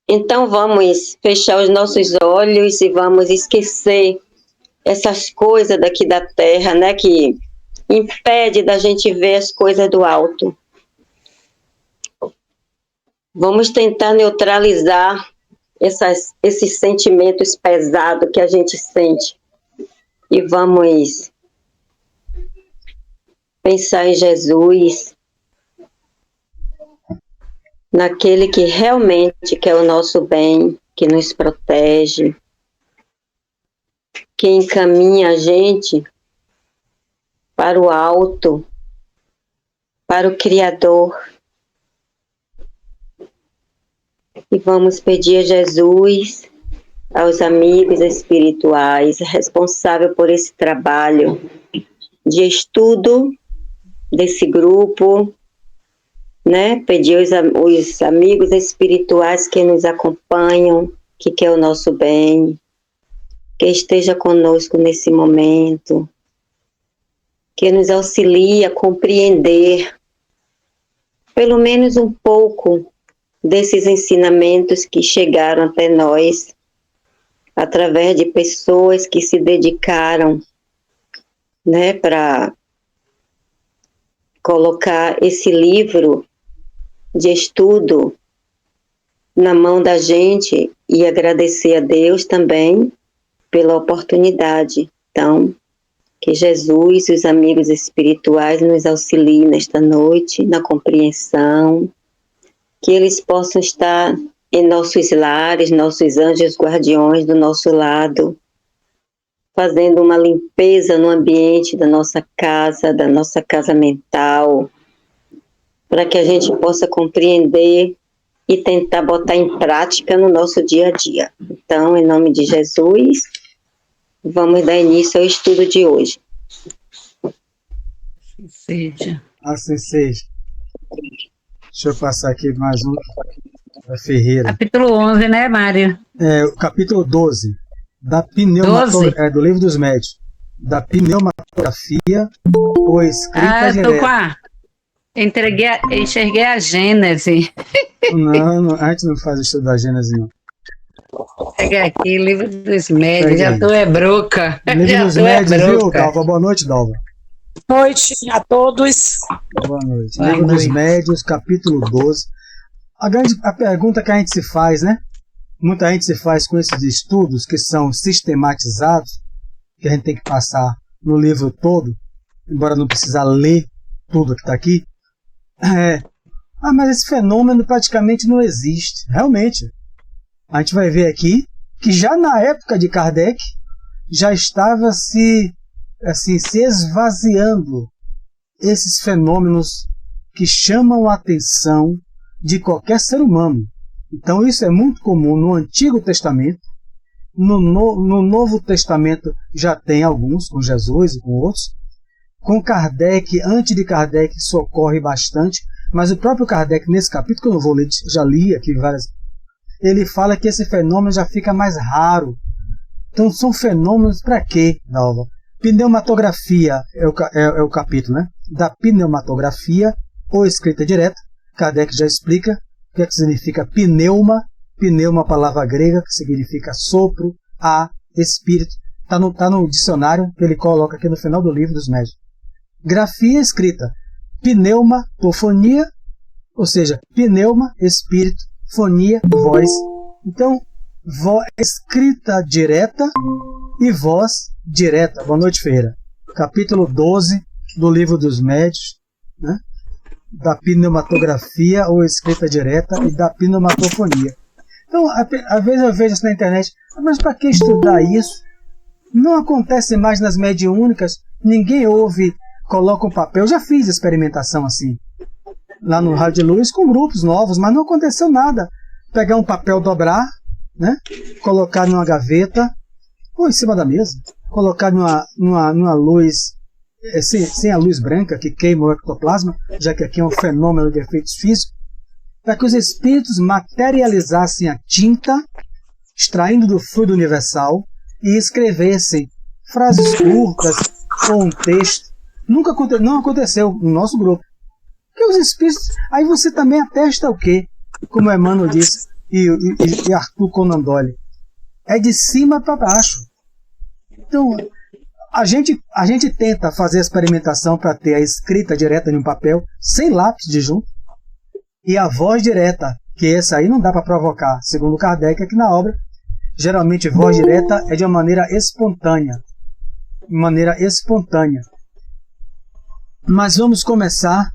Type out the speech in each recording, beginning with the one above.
Então vamos fechar os nossos olhos e vamos esquecer essas coisas daqui da terra, né, que impede da gente ver as coisas do alto. Vamos tentar neutralizar esses sentimentos pesados que a gente sente e vamos pensar em Jesus, naquele que realmente quer o nosso bem, que nos protege, que encaminha a gente para o alto, para o Criador. E vamos pedir a Jesus, aos amigos espirituais responsáveis por esse trabalho de estudo desse grupo, né? Pedir os amigos espirituais que nos acompanham, que quer o nosso bem, que esteja conosco nesse momento, que nos auxilie a compreender pelo menos um pouco desses ensinamentos que chegaram até nós através de pessoas que se dedicaram, né, para colocar esse livro de estudo na mão da gente e agradecer a Deus também pela oportunidade. Então, que Jesus e os amigos espirituais nos auxiliem nesta noite, na compreensão, que eles possam estar em nossos lares, nossos anjos guardiões do nosso lado, fazendo uma limpeza no ambiente da nossa casa mental, para que a gente possa compreender e tentar botar em prática no nosso dia a dia. Então, em nome de Jesus, vamos dar início ao estudo de hoje. Assim seja. Assim seja. Deixa eu passar aqui mais um da Ferreira. Capítulo 11, né, Mário? O capítulo 12, do Livro dos Médios, da pneumatografia ou escrita direta. Enxerguei a Gênese. Não, a gente não faz o estudo da Gênese, não. Pega aqui, Livro dos Médios, já tô broca. Livro dos Médios, viu, Dalva? Boa noite, Dalva. Boa noite a todos. Boa noite. Livro dos Médios, capítulo 12. A pergunta que a gente se faz, né? Muita gente se faz com esses estudos que são sistematizados, que a gente tem que passar no livro todo, embora não precisar ler tudo que está aqui. Mas esse fenômeno praticamente não existe. Realmente. A gente vai ver aqui que já na época de Kardec já estava se esvaziando esses fenômenos que chamam a atenção de qualquer ser humano. Então isso é muito comum no Antigo Testamento. No Novo Testamento já tem alguns, com Jesus e com outros. Com Kardec, antes de Kardec, isso ocorre bastante, mas o próprio Kardec, nesse capítulo, que eu não vou ler, já li aqui várias, ele fala que esse fenômeno já fica mais raro. Então são fenômenos para quê, Dalva? Pneumatografia é o capítulo, né? Da pneumatografia ou escrita direta. Kardec já explica o que é que significa pneuma. Pneuma é uma palavra grega que significa sopro, ar, espírito. Está no dicionário que ele coloca aqui no final do Livro dos Médios. Grafia escrita. Pneuma, por fonia, ou seja, pneuma, espírito, fonia, voz. Então, escrita direta e voz direta. Boa noite, Ferreira. Capítulo 12 do Livro dos Médios, né? Da pneumatografia ou escrita direta e da pneumatofonia. Então, às vezes eu vejo isso na internet, mas para que estudar isso? Não acontece mais nas mediúnicas, ninguém ouve, coloca um papel. Eu já fiz experimentação assim, lá no Rádio de Luz, com grupos novos, mas não aconteceu nada. Pegar um papel, dobrar, né? Colocar numa gaveta, ou em cima da mesa, colocar numa luz, sem a luz branca que queima o ectoplasma, já que aqui é um fenômeno de efeitos físicos, para que os espíritos materializassem a tinta, extraindo do fluido universal, e escrevessem frases curtas ou um texto. Não aconteceu no nosso grupo. Porque os espíritos... Aí você também atesta o quê? Como Emmanuel disse, e Arthur Conan Doyle. É de cima para baixo. Então, a gente tenta fazer a experimentação para ter a escrita direta em um papel, sem lápis de junto, e a voz direta, que essa aí não dá para provocar, segundo Kardec, aqui na obra. Geralmente, voz direta é de uma maneira espontânea. Mas vamos começar,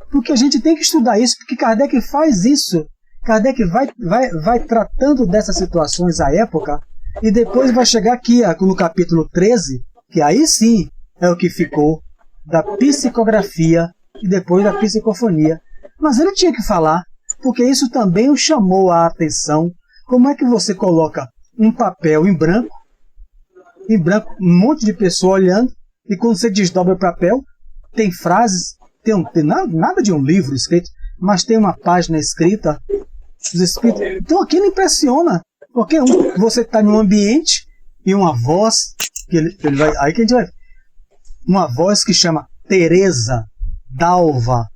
porque a gente tem que estudar isso, porque Kardec faz isso. Kardec vai tratando dessas situações à época, e depois vai chegar aqui no capítulo 13, que aí sim é o que ficou da psicografia e depois da psicofonia. Mas ele tinha que falar, porque isso também o chamou a atenção. Como é que você coloca um papel em branco, um monte de pessoa olhando, e quando você desdobra o papel, tem frases, tem nada de um livro escrito, mas tem uma página escrita dos espíritos. Então aquilo impressiona, porque você está num ambiente e uma voz, aí que a gente vai, uma voz que chama Teresa Dalva,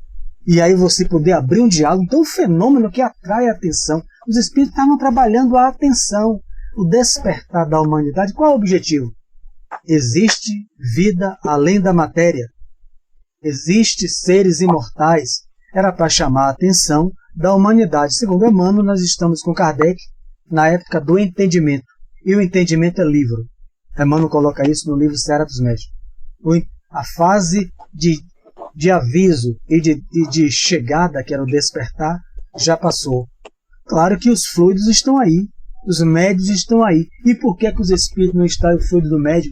e aí você poder abrir um diálogo. Então, um fenômeno que atrai a atenção. Os espíritos estavam trabalhando a atenção, o despertar da humanidade. Qual é o objetivo? Existe vida além da matéria. Existem seres imortais. Era para chamar a atenção da humanidade. Segundo Emmanuel, nós estamos com Kardec na época do entendimento. E o entendimento é livro. Emmanuel coloca isso no livro Seara dos Médiuns. A fase de aviso e de chegada, que era o despertar, já passou. Claro que os fluidos estão aí, os médios estão aí. E por que os espíritos não estão no fluido do médium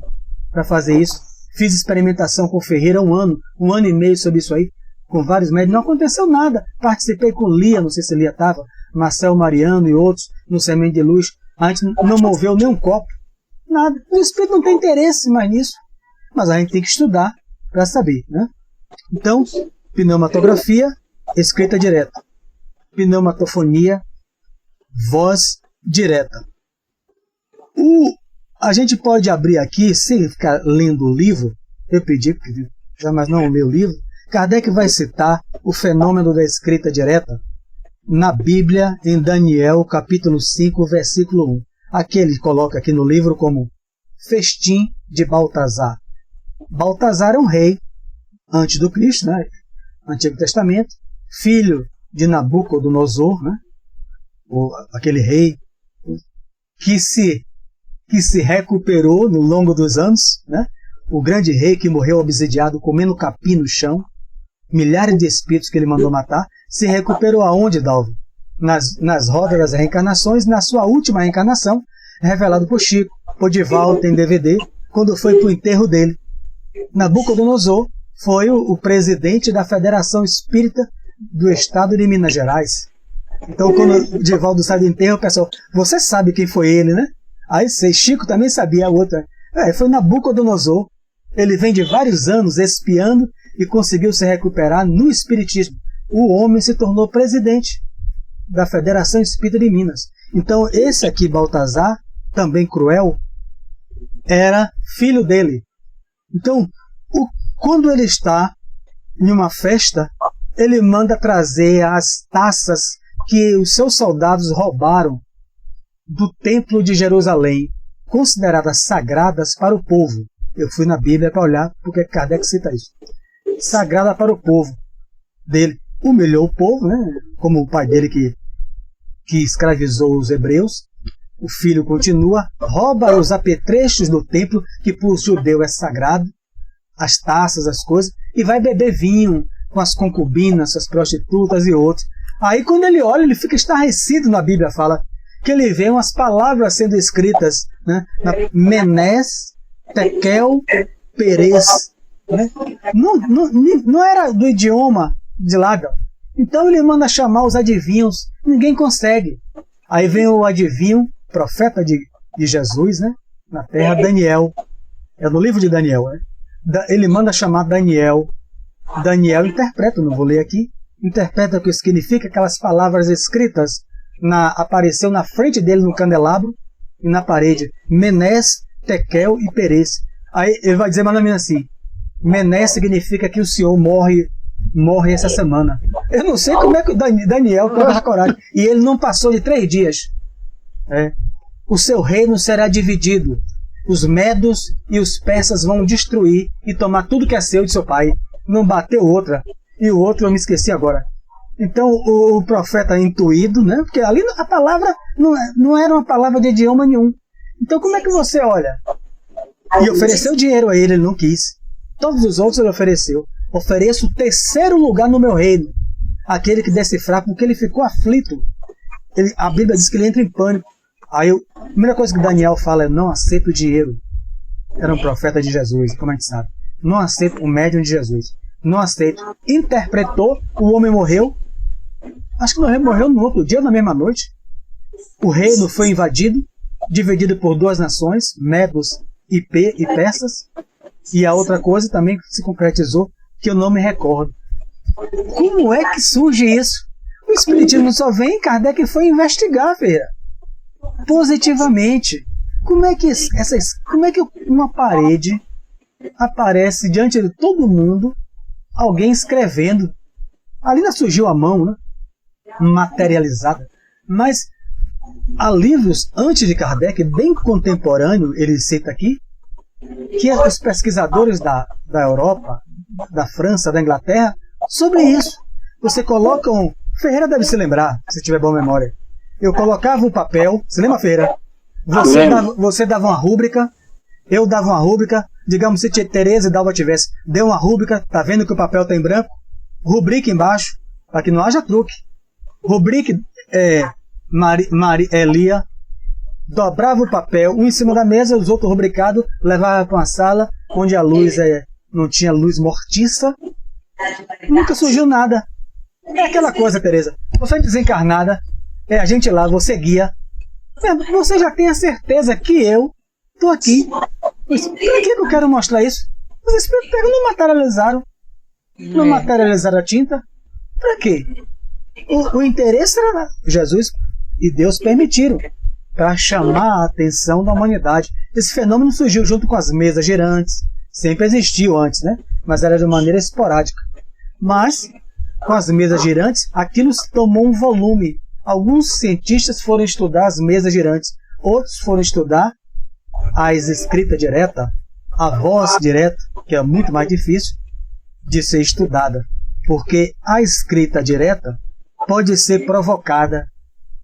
para fazer isso? Fiz experimentação com o Ferreira um ano e meio sobre isso aí, com vários médios, não aconteceu nada. Participei com Lia, não sei se Lia estava, Marcel Mariano e outros, no Semente de Luz. A gente não moveu nem um copo, nada. O espírito não tem interesse mais nisso, mas a gente tem que estudar para saber, né? Então, pneumatografia, escrita direta. Pneumatofonia, voz direta. A gente pode abrir aqui, sem ficar lendo o livro, eu pedi, porque jamais não lê o livro. Kardec vai citar o fenômeno da escrita direta na Bíblia, em Daniel, capítulo 5, versículo 1. Aqui ele coloca aqui no livro como festim de Baltazar. Baltazar é um rei antes do Cristo, né? Antigo Testamento, filho de Nabucodonosor, né? Aquele rei que se recuperou no longo dos anos, né? O grande rei que morreu obsidiado, comendo capim no chão, milhares de espíritos que ele mandou matar, se recuperou aonde, Dalvo? Nas rodas das reencarnações, na sua última reencarnação, revelado por Chico. Podival tem DVD, quando foi para o enterro dele. Nabucodonosor foi o presidente da Federação Espírita do Estado de Minas Gerais. Então, quando o Divaldo sai do enterro, o pessoal, você sabe quem foi ele, né? Aí Chico também sabia a outra. Foi Nabucodonosor. Ele vem de vários anos espiando e conseguiu se recuperar no Espiritismo. O homem se tornou presidente da Federação Espírita de Minas. Então, esse aqui, Baltazar, também cruel, era filho dele. Então, quando ele está em uma festa, ele manda trazer as taças que os seus soldados roubaram do Templo de Jerusalém, consideradas sagradas para o povo. Eu fui na Bíblia para olhar porque Kardec cita isso. Sagrada para o povo dele. Humilhou o povo, né? Como o pai dele que escravizou os hebreus. O filho continua, rouba os apetrechos do templo, que para o judeu é sagrado, as taças, as coisas, e vai beber vinho com as concubinas, as prostitutas e outros. Aí quando ele olha, ele fica estarrecido. Na Bíblia fala que ele vê umas palavras sendo escritas, né? Menés, Tekel, Perez, né? Não era do idioma de lá. Então ele manda chamar os adivinhos, ninguém consegue. Aí vem o adivinho, profeta de Jesus, né? Na terra, Daniel. É no livro de Daniel, né? Ele manda chamar Daniel. Daniel interpreta, não vou ler aqui, interpreta o que significa aquelas palavras escritas, apareceu na frente dele no candelabro e na parede, Menés, Tekel e Perez. Aí ele vai dizer mais ou menos assim, Menés significa que o Senhor morre morre essa semana. Eu não sei como é que o Daniel teve a coragem. E ele não passou de 3 dias. O seu reino será dividido. Os medos e os persas vão destruir e tomar tudo que é seu de seu pai. Não bateu outra. E o outro eu me esqueci agora. Então o profeta intuído, né? Porque ali a palavra não era uma palavra de idioma nenhum. Então como é que você olha? E ofereceu dinheiro a ele, ele não quis. Todos os outros ele ofereceu. Ofereço o 3º lugar no meu reino. Aquele que decifrar, porque ele ficou aflito. A Bíblia diz que ele entra em pânico. Aí a primeira coisa que Daniel fala é: não aceito o dinheiro. Era um profeta de Jesus, como a gente sabe. Não aceito o médium de Jesus. Não aceito. Interpretou, o homem morreu. Acho que o morreu no outro dia, na mesma noite. O reino foi invadido, dividido por 2 nações, medos e persas. E a outra coisa também se concretizou, que eu não me recordo. Como é que surge isso? O Espiritismo só vem, Kardec foi investigar, Ferreira. Positivamente. Como é que uma parede aparece diante de todo mundo, alguém escrevendo? Ali não surgiu a mão, né? Materializada. Mas há livros antes de Kardec, bem contemporâneo, ele cita aqui, que os pesquisadores da Europa, da França, da Inglaterra, sobre isso. Você coloca Ferreira deve se lembrar, se tiver boa memória. Eu colocava um papel, se lembra, Ferreira? Você dava uma rúbrica, eu dava uma rúbrica, digamos se Tereza e Dalva tivesse, deu uma rúbrica, tá vendo que o papel está em branco? Rubrica embaixo, para que não haja truque. Rubrique Lia, dobrava o papel, um em cima da mesa, os outros rubricados, levava para uma sala onde a luz não tinha luz mortiça. Nunca surgiu nada. É aquela coisa, Tereza. Você é desencarnada, a gente lá, você guia. Você já tem a certeza que eu estou aqui. Para que eu quero mostrar isso? Os espíritos não materializaram. Não materializaram a tinta. Para quê? O interesse era Jesus e Deus permitiram, para chamar a atenção da humanidade. Esse fenômeno surgiu junto com as mesas girantes. Sempre existiu antes, né? Mas era de maneira esporádica. Mas, com as mesas girantes, aquilo se tomou um volume. Alguns cientistas foram estudar as mesas girantes. Outros foram estudar as escritas diretas, a voz direta, que é muito mais difícil de ser estudada. Porque a escrita direta pode ser provocada,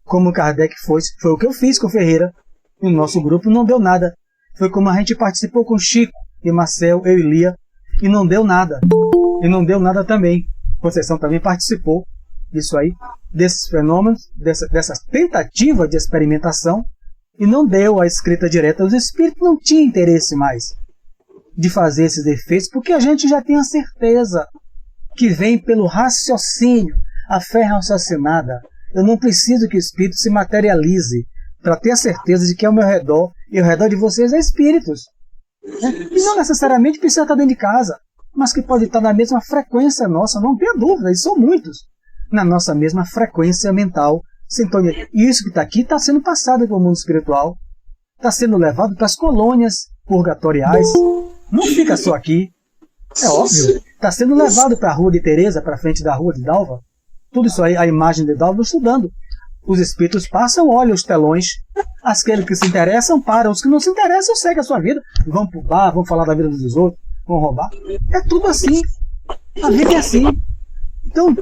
como Kardec foi o que eu fiz com Ferreira. No nosso grupo não deu nada. Foi como a gente participou com Chico e Marcel, eu e Lia, e não deu nada. E não deu nada também. Conceição também participou disso aí, desses fenômenos, dessa tentativa de experimentação, e não deu a escrita direta. Os espíritos não tinham interesse mais de fazer esses efeitos, porque a gente já tem a certeza que vem pelo raciocínio, a fé raciocinada. Eu não preciso que o espírito se materialize para ter a certeza de que ao meu redor e ao redor de vocês é espíritos. E não necessariamente precisa estar dentro de casa, mas que pode estar na mesma frequência nossa, não tenha dúvida, e são muitos, na nossa mesma frequência mental, sintonia. E isso que está aqui está sendo passado para o mundo espiritual, está sendo levado para as colônias purgatoriais, não fica só aqui, é óbvio, está sendo levado para a rua de Tereza, para frente da rua de Dalva, tudo isso aí, a imagem de Dalva, estudando. Os espíritos passam, olham os telões, aqueles que se interessam param, os que não se interessam seguem a sua vida, vão pro bar, vão falar da vida dos outros, vão roubar. É tudo assim. A vida é assim. Então,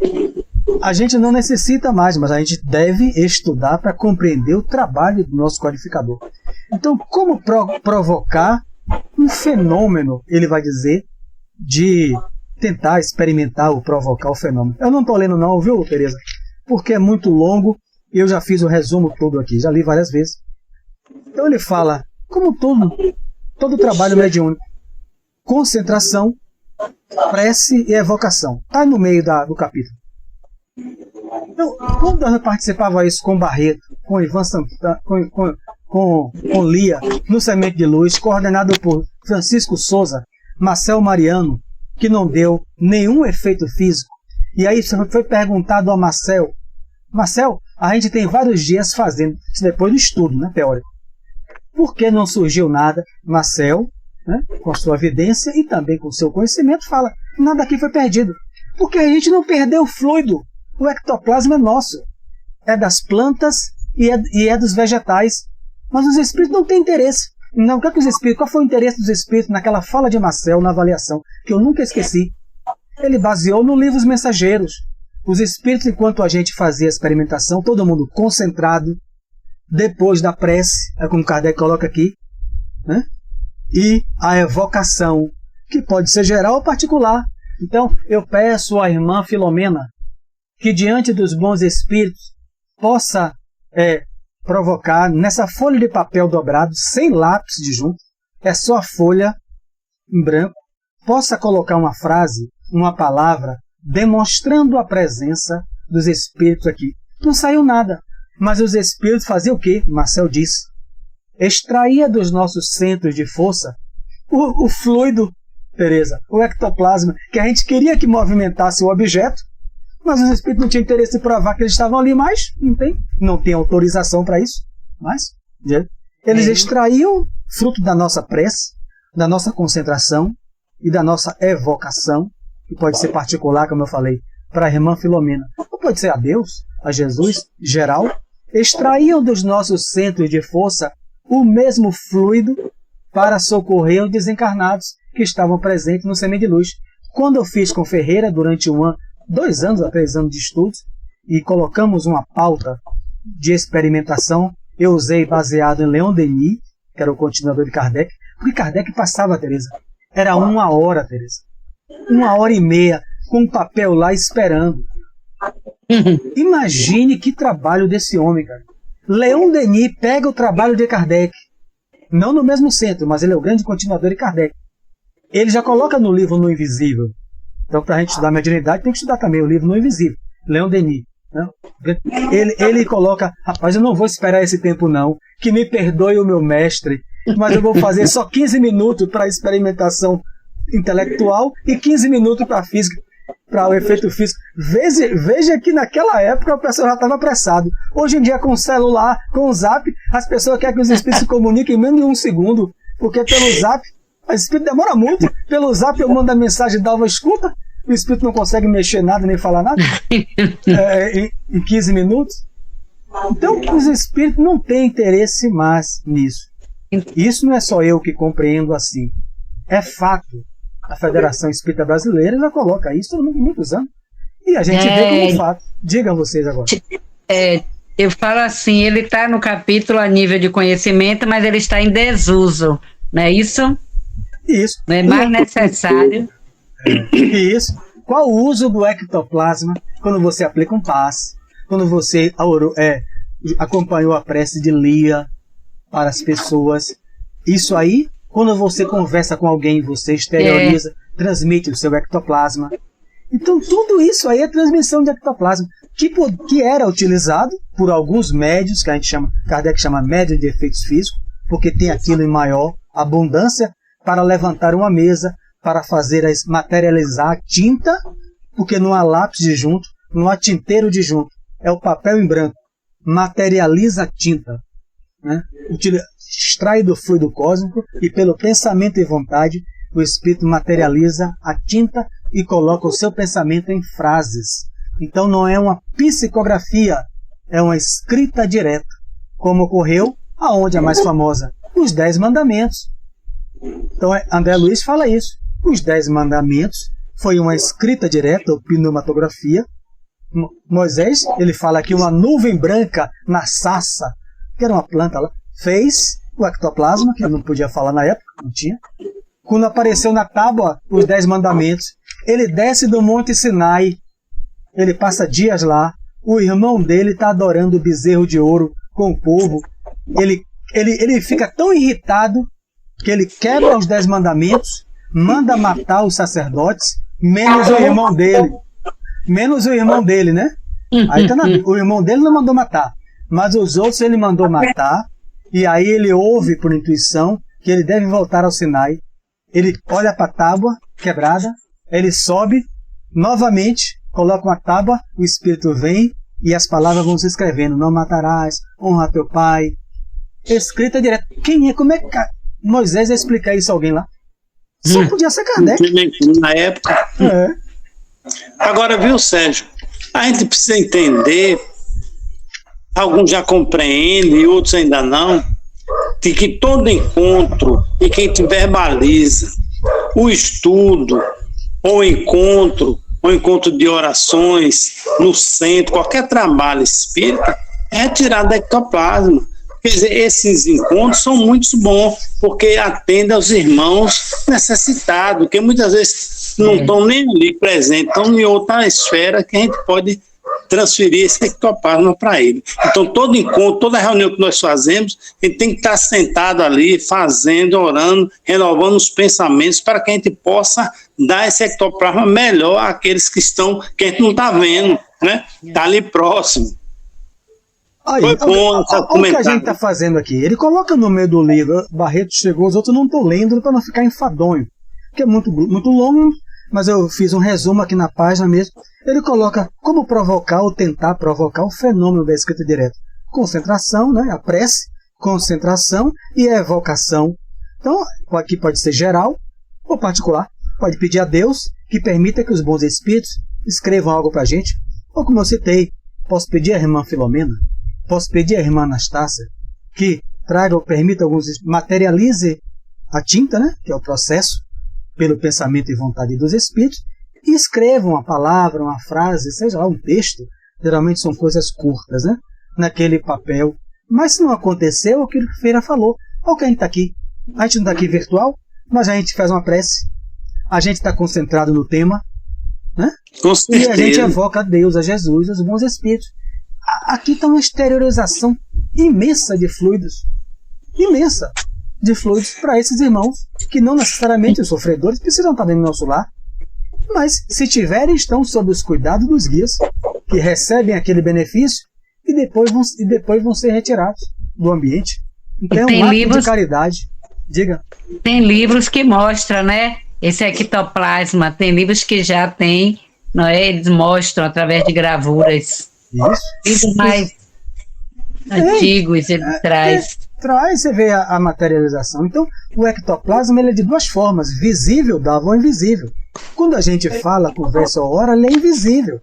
a gente não necessita mais, mas a gente deve estudar para compreender o trabalho do nosso codificador. Então, como provocar um fenômeno, ele vai dizer, de tentar experimentar ou provocar o fenômeno. Eu não estou lendo não, viu, Tereza? Porque é muito longo. Eu já fiz o resumo todo aqui, já li várias vezes. Então ele fala, como todo trabalho mediúnico, concentração, prece e evocação. Está no meio do capítulo. Então, quando eu participava isso com Barreto, com Ivan Santana, com Lia, no Semente de Luz, coordenado por Francisco Souza, Marcel Mariano, que não deu nenhum efeito físico. E aí foi perguntado a Marcel, a gente tem vários dias fazendo, isso depois do estudo, né, teórico. Por que não surgiu nada? Marcel, né, com sua evidência e também com seu conhecimento, fala, nada aqui foi perdido. Porque a gente não perdeu o fluido. O ectoplasma é nosso. É das plantas e é dos vegetais. Mas os espíritos não têm interesse. Não, qual foi o interesse dos espíritos naquela fala de Marcel na avaliação, que eu nunca esqueci? Ele baseou no livro Os Mensageiros. Os espíritos, enquanto a gente fazia a experimentação, todo mundo concentrado, depois da prece, é como Kardec coloca aqui, né? E a evocação, que pode ser geral ou particular. Então, eu peço à irmã Filomena que, diante dos bons espíritos, possa provocar nessa folha de papel dobrado, sem lápis de junto, é só a folha em branco, possa colocar uma frase, uma palavra, demonstrando a presença dos espíritos aqui. Não saiu nada, mas os espíritos faziam o quê? Marcel disse. Extraía dos nossos centros de força o fluido, Teresa, o ectoplasma, que a gente queria que movimentasse o objeto, mas os espíritos não tinham interesse em provar que eles estavam ali mais, não tem autorização para isso, mas eles extraíam, fruto da nossa prece, da nossa concentração e da nossa evocação, que pode ser particular, como eu falei, para a irmã Filomena, ou pode ser a Deus, a Jesus, geral, extraíam dos nossos centros de força o mesmo fluido para socorrer os desencarnados que estavam presentes no Semente de Luz. Quando eu fiz com Ferreira, durante 2 anos a 3 anos de estudos, e colocamos uma pauta de experimentação, eu usei baseado em Leon Denis, que era o continuador de Kardec, porque Kardec passava, Teresa, era 1 hora, Teresa, 1h30, com um papel lá esperando. Imagine que trabalho desse homem, cara. Leon Denis pega o trabalho de Kardec, não no mesmo centro, mas ele é o grande continuador de Kardec. Ele já coloca no livro No Invisível. Então, para a gente estudar a mediunidade, tem que estudar também o livro No Invisível, Leon Denis. Né? Ele coloca, rapaz, eu não vou esperar esse tempo não, que me perdoe o meu mestre, mas eu vou fazer só 15 minutos para experimentação intelectual e 15 minutos para física, para o efeito físico. Veja que naquela época o pessoal já estava apressado. Hoje em dia, com o celular, com o zap, as pessoas querem que os espíritos se comuniquem em menos de 1 segundo, porque pelo zap, o espírito demora muito. Pelo zap eu mando a mensagem, dá uma escuta, o espírito não consegue mexer nada, nem falar nada, em 15 minutos. Então, os espíritos não têm interesse mais nisso. Isso não é só eu que compreendo assim. É fato. A Federação Espírita Brasileira já coloca isso há muitos anos. E a gente vê como fato. Digam vocês agora. Eu falo assim, ele está no capítulo a nível de conhecimento, mas ele está em desuso. Não é isso? Isso. Não é mais necessário. Isso. Qual o uso do ectoplasma quando você aplica um passe? Quando você acompanhou a prece de Lia para as pessoas? Isso aí, quando você conversa com alguém, você exterioriza, transmite o seu ectoplasma. Então tudo isso aí é transmissão de ectoplasma, que era utilizado por alguns médios, que a gente chama, Kardec chama médios de efeitos físicos, porque tem aquilo em maior abundância, para levantar uma mesa, para materializar a tinta, porque não há lápis de junto, não há tinteiro de junto, é o papel em branco, materializa a tinta, né? Extrai do fluido cósmico e pelo pensamento e vontade o espírito materializa a tinta e coloca o seu pensamento em frases. Então não é uma psicografia, é uma escrita direta, como ocorreu aonde é mais famosa, os 10 mandamentos. Então André Luiz fala isso. Os 10 mandamentos foi uma escrita direta, ou pneumatografia. Moisés, ele fala aqui, uma nuvem branca na sarça, que era uma planta lá, fez o ectoplasma, que eu não podia falar na época, não tinha. Quando apareceu na tábua os 10 mandamentos, ele desce do Monte Sinai, ele passa dias lá, o irmão dele está adorando o bezerro de ouro com o povo, ele fica tão irritado que ele quebra os 10 mandamentos, manda matar os sacerdotes, menos o irmão dele, né? Aí tá o irmão dele não mandou matar, mas os outros ele mandou matar, e aí ele ouve por intuição que ele deve voltar ao Sinai. Ele olha para a tábua quebrada, ele sobe novamente, coloca uma tábua, o Espírito vem e as palavras vão se escrevendo: não matarás, honra teu pai. Escrita direta. Como é que Moisés ia explicar isso a alguém lá? Só podia ser Kardec. Na época. Agora, viu, Sérgio? A gente precisa entender, alguns já compreendem e outros ainda não, de que todo encontro e que a gente verbaliza, o estudo, ou encontro de orações no centro, qualquer trabalho espírita, é retirado do ectoplasma. Quer dizer, esses encontros são muito bons, porque atendem aos irmãos necessitados, que muitas vezes não estão nem ali presentes, estão em outra esfera que a gente pode transferir esse ectoplasma para ele. Então, todo encontro, toda reunião que nós fazemos, ele tem que estar sentado ali, fazendo, orando, renovando os pensamentos para que a gente possa dar esse ectoplasma melhor àqueles que a gente não está vendo, né? Está ali próximo. Aí, olha o que a gente está fazendo aqui. Ele coloca no meio do livro, Barreto chegou, os outros não estou lendo para não ficar enfadonho, porque é muito longo, mas eu fiz um resumo aqui na página mesmo. Ele coloca como provocar ou tentar provocar o fenômeno da escrita direta. Concentração, né? A prece, concentração e a evocação. Então, aqui pode ser geral ou particular. Pode pedir a Deus que permita que os bons espíritos escrevam algo para a gente. Ou como eu citei, posso pedir à irmã Filomena, posso pedir à irmã Anastácia que traga ou permita materialize a tinta, né? Que é o processo pelo pensamento e vontade dos espíritos, e escrevam uma palavra, uma frase, seja lá um texto, geralmente são coisas curtas, né? Naquele papel. Mas se não aconteceu, aquilo que Feira falou, olha que a gente está aqui. A gente não está aqui virtual, mas a gente faz uma prece, a gente está concentrado no tema, né? Com certeza. E a gente evoca a Deus, a Jesus, os bons espíritos. Aqui está uma exteriorização imensa de fluidos, para esses irmãos, que não necessariamente os sofredores precisam estar dentro do nosso lar, mas se tiverem, estão sob os cuidados dos guias, que recebem aquele benefício e depois vão ser retirados do ambiente. Então é um ato de caridade. Diga. Tem livros que mostram, né, esse ectoplasma, tem livros que já tem, não é? Eles mostram através de gravuras. Isso. Livros mais antigos, ele traz. Você vê a materialização. Então, o ectoplasma ele é de duas formas, visível, dava ou invisível. Quando a gente fala, conversa ou ora, ele é invisível.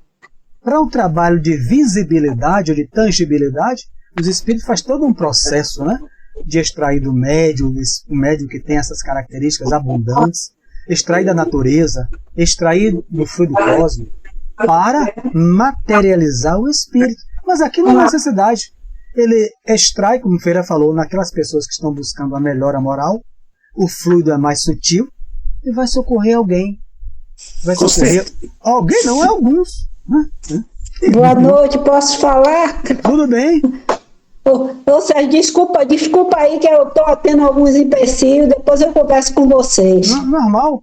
Para o trabalho de visibilidade ou de tangibilidade, os espíritos fazem todo um processo, né? De extrair do médium, o médium que tem essas características abundantes, extrair da natureza, extrair do fluido cósmico, para materializar o espírito. Mas aqui não há necessidade. Ele extrai, como Feira falou, naquelas pessoas que estão buscando a melhora moral, o fluido é mais sutil e vai socorrer alguém. Vai socorrer alguém, não, é alguns. Né? Boa noite, posso falar? Tudo bem? Ô Sérgio, desculpa aí que eu estou tendo alguns empecilhos, depois eu converso com vocês. Normal.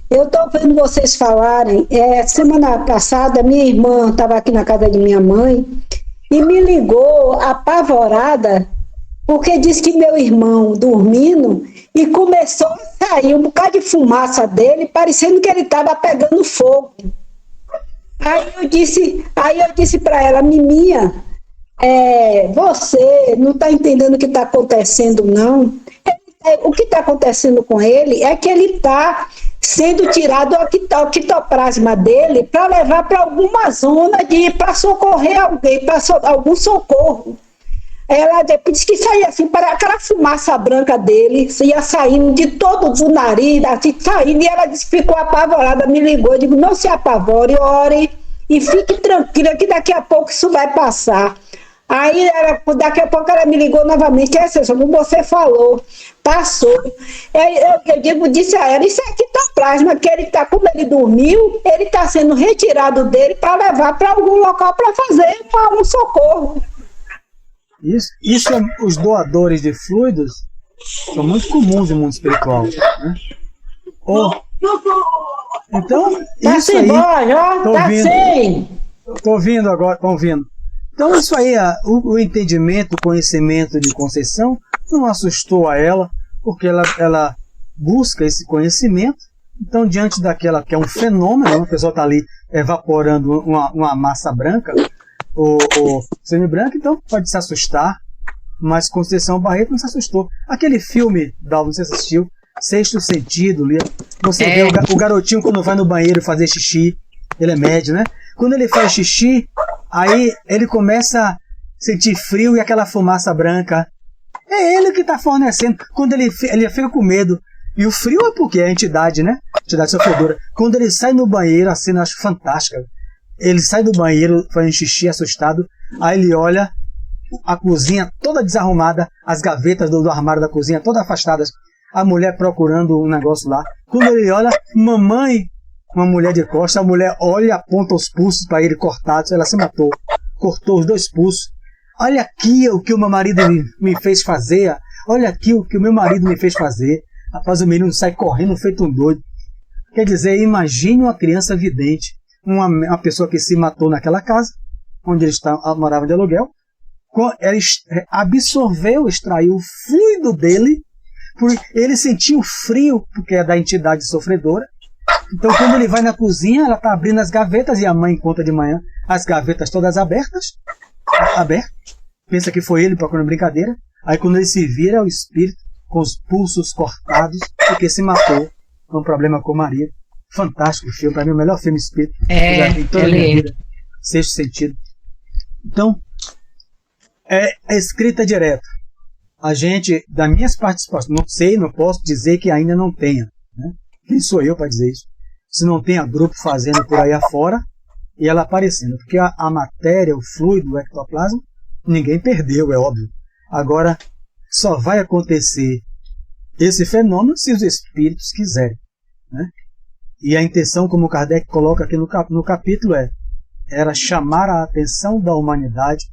Eu estou vendo vocês falarem, semana passada minha irmã estava aqui na casa de minha mãe e me ligou apavorada porque disse que meu irmão dormindo e começou a sair um bocado de fumaça dele, parecendo que ele estava pegando fogo. Aí eu disse para ela, Miminha, você não está entendendo o que está acontecendo, não. O que está acontecendo com ele é que ele está sendo tirado o ectoplasma dele para levar para alguma zona para socorrer alguém, para algum socorro. Ela disse que saía assim, para aquela fumaça branca dele, ia saindo de todo o nariz, assim, saindo, e ela disse, ficou apavorada, me ligou, eu digo, não se apavore, ore e fique tranquila que daqui a pouco isso vai passar. Aí, daqui a pouco ela me ligou novamente, como você falou, passou. Eu disse a ela, isso é ectoplasma, que ele está, como ele dormiu, ele está sendo retirado dele para levar para algum local para fazer um socorro. Isso os doadores de fluidos são muito comuns no mundo espiritual. Né? Então, tá isso aí... Estou ouvindo agora, estão ouvindo. Então isso aí, o entendimento, o conhecimento de Conceição não assustou a ela, porque ela busca esse conhecimento. Então, diante daquela que é um fenômeno, a pessoa está ali evaporando uma massa branca, ou semi-branca, então pode se assustar, mas Conceição Barreto não se assustou. Aquele filme, Dalva, não sei se assistiu, sexto sentido. Você vê o garotinho quando vai no banheiro fazer xixi, ele é médio, né? Quando ele faz xixi, aí ele começa a sentir frio e aquela fumaça branca. É ele que está fornecendo. Quando ele fica com medo. E o frio é porque é a entidade, né? Entidade sofredora. Quando ele sai no banheiro, a cena eu acho fantástica. Ele sai do banheiro fazendo xixi assustado, aí ele olha a cozinha toda desarrumada, as gavetas do armário da cozinha todas afastadas, a mulher procurando um negócio lá. Quando ele olha, mamãe, uma mulher de costas, a mulher olha e aponta os pulsos para ele cortados, ela se matou, cortou os 2 pulsos. Olha aqui o que o meu marido me fez fazer, olha aqui o que o meu marido me fez fazer. Rapaz, o menino sai correndo feito um doido. Quer dizer, imagine uma criança vidente, uma pessoa que se matou naquela casa, onde ele morava de aluguel, ela absorveu, extraiu o fluido dele, ele sentiu frio, porque é da entidade sofredora. Então, quando ele vai na cozinha, ela está abrindo as gavetas, e a mãe conta de manhã, as gavetas todas abertas, pensa que foi ele procurando brincadeira, aí quando ele se vira, é o espírito, com os pulsos cortados, porque se matou com um problema com o marido. Fantástico o filme, para mim o melhor filme espírita que já vi em toda a minha vida. Sexto sentido. Então, é escrita direto. A gente, das minhas participações, não posso dizer que ainda não tenha, né? Quem sou eu para dizer isso? Se não tenha grupo fazendo por aí afora e ela aparecendo, porque a matéria, o fluido, o ectoplasma, ninguém perdeu, é óbvio. Agora, só vai acontecer esse fenômeno se os espíritos quiserem, né? E a intenção, como Kardec coloca aqui no capítulo, era chamar a atenção da humanidade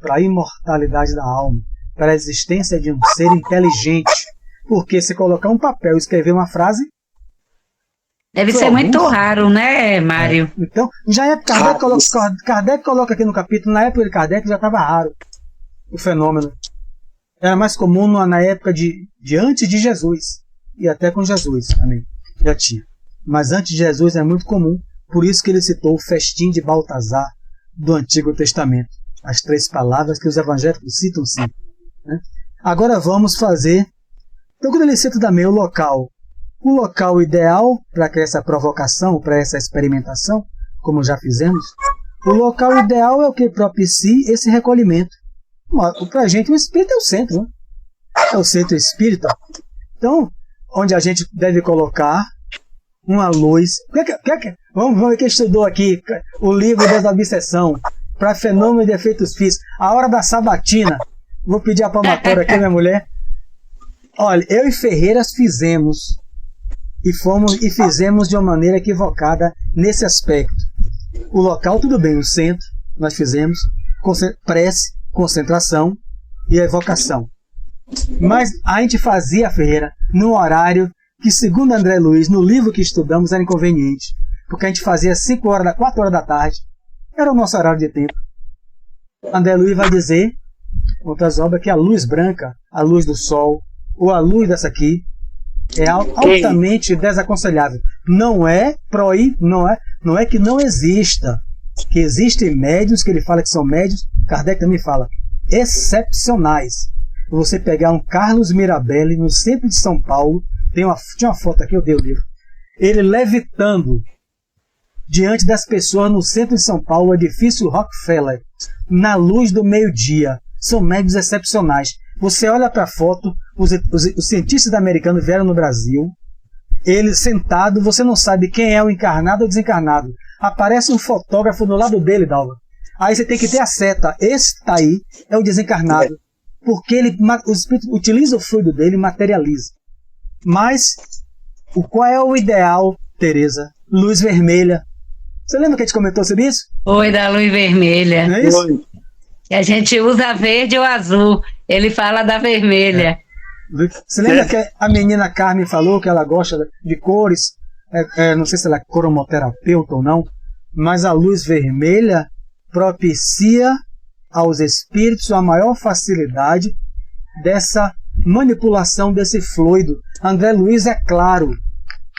para a imortalidade da alma, para a existência de um ser inteligente. Porque se colocar um papel e escrever uma frase... Deve ser muito raro, né, Mário? Então, já é Kardec coloca aqui no capítulo, na época de Kardec já estava raro o fenômeno. Era mais comum na época de antes de Jesus, e até com Jesus também, já tinha. Mas antes de Jesus é muito comum, por isso que ele citou o festim de Baltazar do Antigo Testamento. As 3 palavras que os evangélicos citam sempre, né? Agora vamos fazer... Então, quando ele cita também o local ideal para essa provocação, para essa experimentação, como já fizemos, o local ideal é o que propicie esse recolhimento. Para a gente, o espírito é o centro, né? É o centro espírita. Então, onde a gente deve colocar uma luz. Vamos ver quem estudou aqui o livro da obsessão para fenômeno de efeitos físicos. A hora da sabatina. Vou pedir a palmatória aqui, minha mulher. Olha, eu e Ferreiras fizemos e fizemos de uma maneira equivocada nesse aspecto. O local, tudo bem, o centro, nós fizemos prece, concentração e evocação. Mas a gente fazia, Ferreira, num horário que, segundo André Luiz, no livro que estudamos, era inconveniente. Porque a gente fazia 4 horas da tarde. Era o nosso horário de tempo. André Luiz vai dizer, outras obras, que a luz branca, a luz do sol, ou a luz dessa aqui, é altamente desaconselhável. Não é que não exista. Que existem médiuns, que ele fala que são médiuns, Kardec também fala, excepcionais. Você pegar um Carlos Mirabelli no centro de São Paulo, tinha uma foto aqui, eu dei o livro, ele levitando diante das pessoas no centro de São Paulo, o edifício Rockefeller, na luz do meio-dia. São médiuns excepcionais. Você olha para a foto, os cientistas americanos vieram no Brasil, ele sentado, você não sabe quem é o encarnado ou desencarnado. Aparece um fotógrafo do lado dele, Dalva. Aí você tem que ter a seta. Esse tá aí é o desencarnado. Porque o espírito utiliza o fluido dele e materializa. Mas, qual é o ideal, Tereza? Luz vermelha. Você lembra que a gente comentou sobre isso? Oi, da luz vermelha. Não é isso? Que a gente usa verde ou azul. Ele fala da vermelha. Você lembra que a menina Carmen falou que ela gosta de cores? Não sei se ela é cromoterapeuta ou não, mas a luz vermelha propicia aos espíritos a maior facilidade dessa manipulação desse fluido. André Luiz, é claro,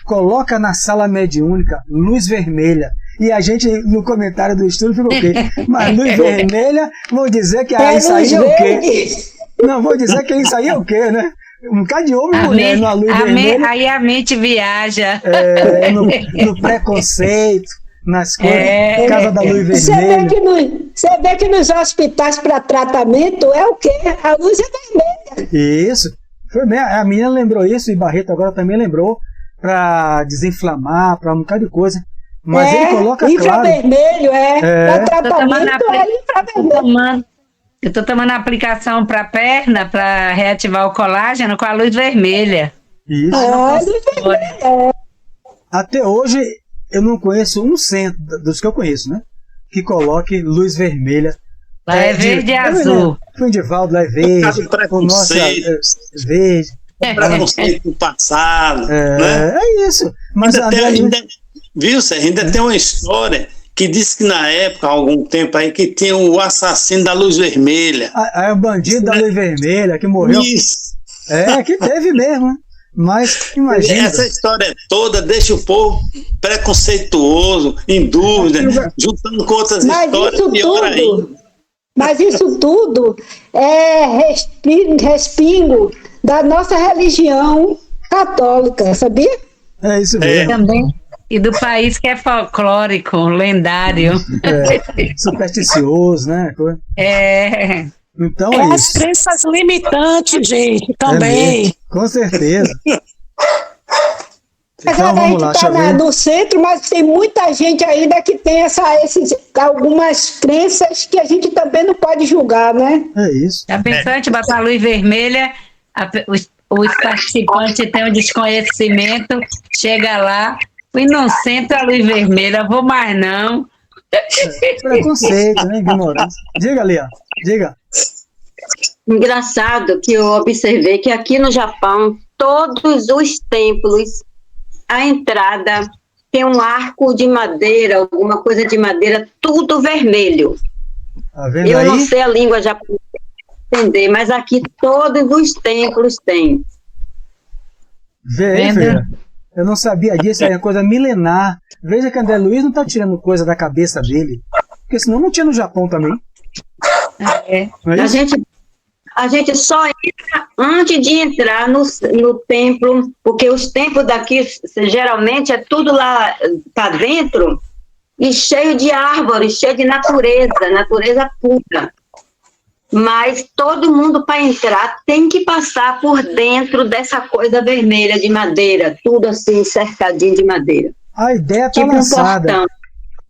coloca na sala mediúnica luz vermelha. E a gente, no comentário do estudo, ficou o quê? Mas luz vermelha, vou dizer que isso aí é o quê? Não, vou dizer que isso aí é o quê, né? Um bocado de homem e mulher numa luz vermelha. Aí a mente viaja. No preconceito, nas coisas, casa da luz vermelha. Você vê que nos hospitais para tratamento é o quê? A luz é vermelha. Isso. A menina lembrou isso e Barreto agora também lembrou, para desinflamar, para um bocado de coisa. Mas ele coloca claro. Infravermelho, para tratamento é infravermelho. Eu tô tomando a aplicação para perna, para reativar o colágeno com a luz vermelha. Isso. Luz vermelha. Até hoje, eu não conheço um centro dos que eu conheço, né? Que coloque luz vermelha. Lá é verde e azul. O Divaldo lá é verde. O nosso é verde. Preconceito no passado. Né? É isso. Mas viu, Sérgio? Ainda tem uma história que diz que na época, há algum tempo aí, que tinha o assassino da luz vermelha. O bandido da luz vermelha que morreu. Isso. Que teve mesmo, né? Mas imagina. Essa história toda deixa o povo preconceituoso, em dúvida, juntando com outras histórias, pior ainda. Mas isso tudo é respingo da nossa religião católica, sabia? É isso mesmo. Também. E do país que é folclórico, lendário. Supersticioso, né? Então é as crenças limitantes, gente, também. Com certeza. Então vamos lá, deixa eu ver. No centro, mas tem muita gente ainda que tem algumas crenças que a gente também não pode julgar, né? É isso. Já pensou em botar a luz vermelha, os participantes têm um desconhecimento, chega lá, fui no centro a luz vermelha, vou mais não. Preconceito, né? Ignorância. Diga, Lia, diga. Engraçado que eu observei que aqui no Japão, todos os templos, a entrada tem um arco de madeira, alguma coisa de madeira, tudo vermelho. Tá vendo eu aí? Não sei a língua japonesa entender, mas aqui todos os templos têm. Veja, eu não sabia disso, é uma coisa milenar. Veja que André Luiz não está tirando coisa da cabeça dele, porque senão não tinha no Japão também. A gente só entra antes de entrar no templo, porque os templos daqui geralmente é tudo lá para dentro e cheio de árvores, cheio de natureza pura. Mas todo mundo para entrar tem que passar por dentro dessa coisa vermelha de madeira, tudo assim cercadinho de madeira. A ideia está lançada.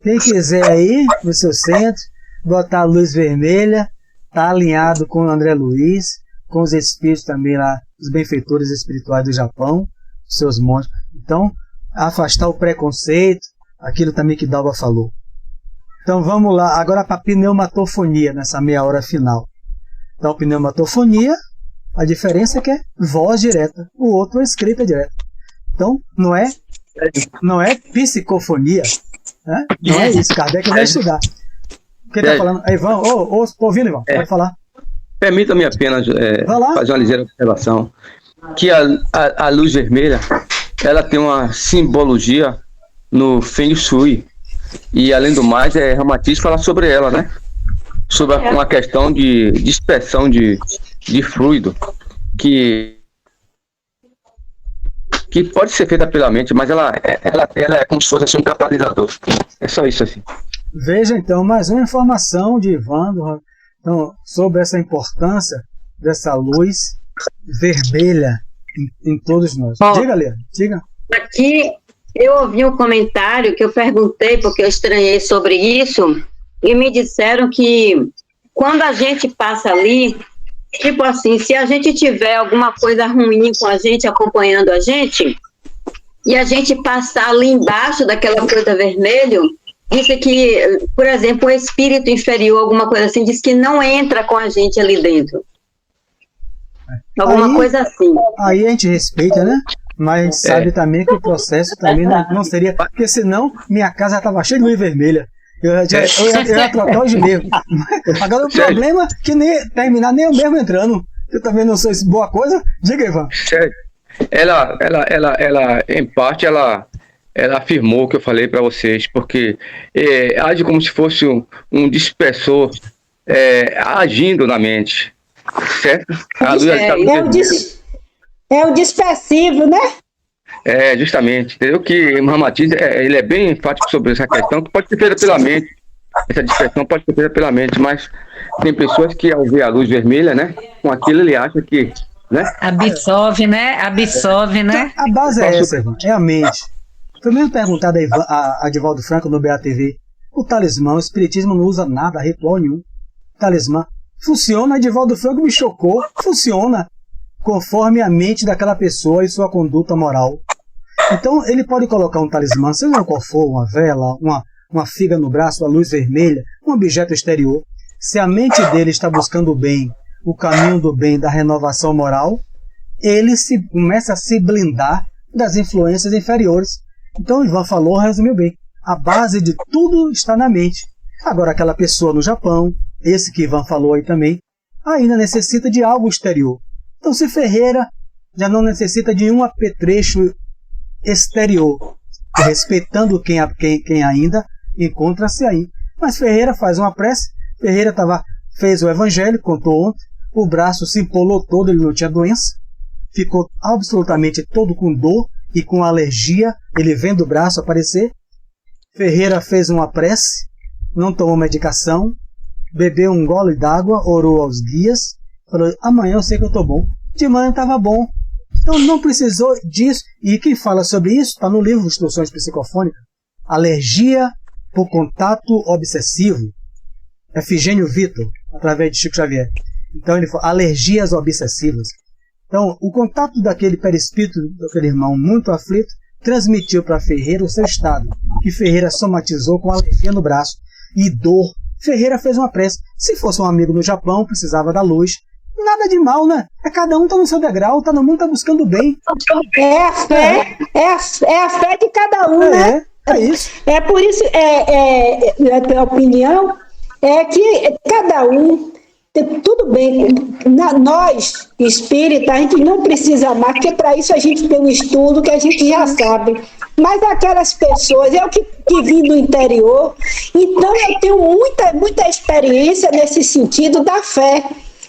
Quem quiser aí no seu centro, botar a luz vermelha, está alinhado com o André Luiz, com os espíritos também lá, os benfeitores espirituais do Japão, seus monges. Então, afastar o preconceito, aquilo também que Dalva falou. Então vamos lá, agora para a pneumatofonia, nessa meia hora final. Então, pneumatofonia, a diferença é que é voz direta, o outro é escrita direta. Então, não é psicofonia, né? Não é isso, Kardec vai estudar. Quem está falando? Aí, Ivan, tô ouvindo, Ivan, pode falar. Permita-me apenas fazer uma ligeira observação, que a luz vermelha, ela tem uma simbologia no Feng Shui, e além do mais, Ramatiz fala sobre ela, né? Sobre uma questão de dispersão de fluido, que pode ser feita pela mente, mas ela é como se fosse assim, um catalisador. É só isso assim. Veja então mais uma informação de Evandro sobre essa importância dessa luz vermelha em todos nós. Diga, Lia, diga. Aqui eu ouvi um comentário que eu perguntei, porque eu estranhei sobre isso, e me disseram que quando a gente passa ali, tipo assim, se a gente tiver alguma coisa ruim com a gente, acompanhando a gente, e a gente passar ali embaixo daquela coisa vermelha, diz que, por exemplo, o espírito inferior, alguma coisa assim, diz que não entra com a gente ali dentro. Alguma coisa assim. Aí a gente respeita, né? Mas a gente sabe também que o processo também não seria... Porque senão minha casa estava cheia de luz vermelha. Eu ia trocar hoje mesmo. Agora o problema é que nem terminar nem eu mesmo entrando. Eu também não sou isso boa coisa. Diga, Ivan. Ela em parte, ela afirmou o que eu falei para vocês, porque age como se fosse um dispersor agindo na mente, certo? É o dispersivo, né? É, justamente. Entendeu? Que o Ramatiz, ele é bem enfático sobre essa questão, que pode ser feita pela mente. Essa dispersão pode ser feita pela mente, mas tem pessoas que, ao ver a luz vermelha, né? Com aquilo ele acha que, né? Absorve, né? Absorve, né? A base é essa, Ivan, é a mente. Foi mesmo perguntado a Divaldo Franco no BATV. O talismã, o espiritismo não usa nada, ritual nenhum. Talismã. Funciona, Divaldo Franco me chocou. Funciona conforme a mente daquela pessoa e sua conduta moral. Então, ele pode colocar um talismã, seja qual for, uma vela, uma figa no braço, a luz vermelha, um objeto exterior. Se a mente dele está buscando o bem, o caminho do bem, da renovação moral, ele começa a se blindar das influências inferiores. Então, o Ivan falou, resumiu bem. A base de tudo está na mente. Agora, aquela pessoa no Japão, esse que Ivan falou aí também, ainda necessita de algo exterior. Então, se Ferreira já não necessita de um apetrecho exterior, respeitando quem ainda encontra-se aí. Mas Ferreira faz uma prece, Ferreira fez o evangelho, contou ontem, o braço se empolou todo, ele não tinha doença, ficou absolutamente todo com dor e com alergia, ele vendo o braço aparecer. Ferreira fez uma prece, não tomou medicação, bebeu um gole d'água, orou aos guias, falou, amanhã eu sei que eu estou bom. De manhã estava bom. Então não precisou disso. E quem fala sobre isso está no livro Instruções Psicofônicas. Alergia por contato obsessivo. Efigênio Vitor, através de Chico Xavier. Então ele fala, alergias obsessivas. Então o contato daquele perispírito, daquele irmão muito aflito, transmitiu para Ferreira o seu estado, que Ferreira somatizou com alergia no braço e dor. Ferreira fez uma prece. Se fosse um amigo no Japão, precisava da luz. Nada de mal, né? Cada um está no seu degrau, todo mundo está buscando o bem. É a fé, é a fé de cada um, né? É isso. É por isso, a minha opinião é que cada um, tudo bem, nós, espírita, a gente não precisa amar, porque para isso a gente tem um estudo que a gente já sabe. Mas aquelas pessoas, eu que vim do interior, então eu tenho muita experiência nesse sentido da fé.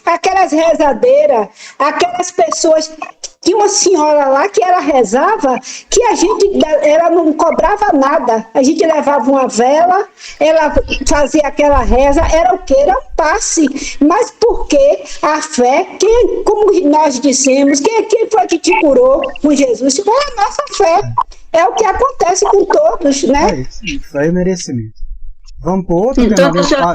Aquelas rezadeiras, aquelas pessoas, tinha uma senhora lá que ela rezava, que ela não cobrava nada, a gente levava uma vela, ela fazia aquela reza, era o que? Era um passe, mas porque a fé, como nós dissemos, quem foi que te curou com Jesus? Foi a nossa fé, é o que acontece com todos, né? É isso, fé e merecimento. Vamos para outro? Então,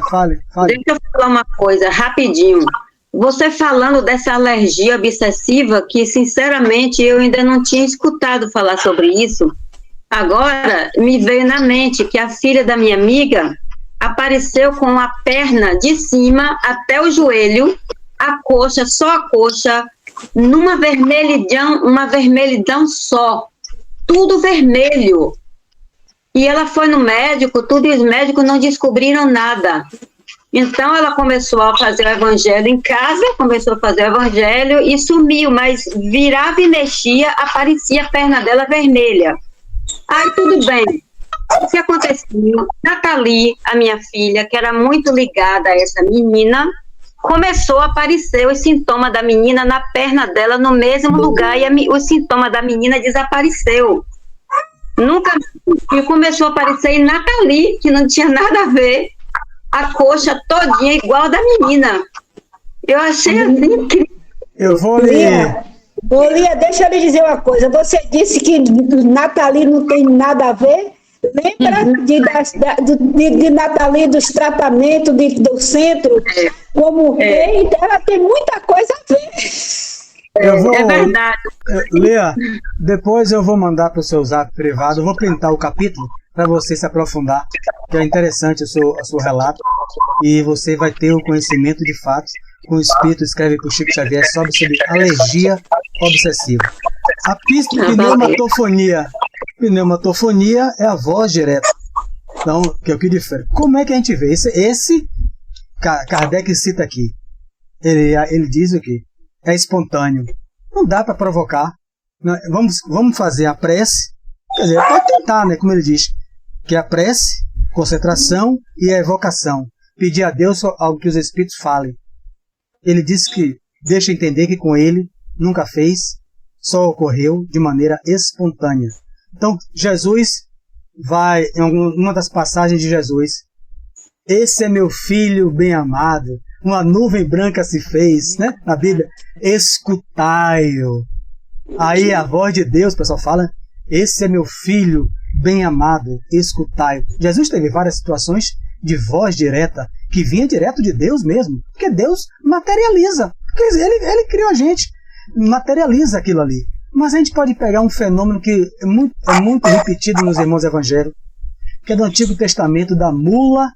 Fale. Deixa eu falar uma coisa, rapidinho. Você falando dessa alergia obsessiva, que sinceramente eu ainda não tinha escutado falar sobre isso, agora me veio na mente que a filha da minha amiga apareceu com a perna de cima até o joelho, a coxa, só a coxa, numa vermelhidão, uma vermelhidão só, tudo vermelho. E ela foi no médico, tudo, e os médicos não descobriram nada. Então ela começou a fazer o evangelho em casa, começou a fazer o evangelho e sumiu, mas virava e mexia, aparecia a perna dela vermelha. Aí tudo bem. O que aconteceu? Nathalie, a minha filha, que era muito ligada a essa menina, começou a aparecer os sintomas da menina na perna dela no mesmo lugar e o sintoma da menina desapareceu. Nunca começou a aparecer em Nathalie, que não tinha nada a ver, a coxa todinha igual a da menina. Eu achei assim incrível. Eu vou ler. Lia, deixa eu lhe dizer uma coisa. Você disse que Nathalie não tem nada a ver? Lembra de Nathalie, dos tratamentos do centro? Como ela tem muita coisa a ver. É verdade. Lea, depois eu vou mandar para o seu zap privado, eu vou printar o capítulo para você se aprofundar, que é interessante o seu relato, e você vai ter o conhecimento de fatos, com o Espírito escreve para o Chico Xavier sobre alergia obsessiva. A pneumatofonia. Pneumatofonia é a voz direta. Então, que é o que difere. Como é que a gente vê? Esse Kardec cita aqui. Ele diz o quê? É espontâneo. Não dá para provocar. Vamos fazer a prece. Quer dizer, pode tentar, né? Como ele diz. Que é a prece, concentração e a evocação. Pedir a Deus algo que os Espíritos falem. Ele diz que deixa entender que com ele nunca fez, só ocorreu de maneira espontânea. Então, Jesus vai, em uma das passagens de Jesus, esse é meu filho bem amado, uma nuvem branca se fez, né? Na Bíblia, escutai-o. Aí a voz de Deus, o pessoal fala, esse é meu filho bem amado, escutai-o. Jesus teve várias situações de voz direta, que vinha direto de Deus mesmo, porque Deus materializa, porque ele criou a gente, materializa aquilo ali. Mas a gente pode pegar um fenômeno que é muito repetido nos irmãos evangélicos, que é do Antigo Testamento, da mula,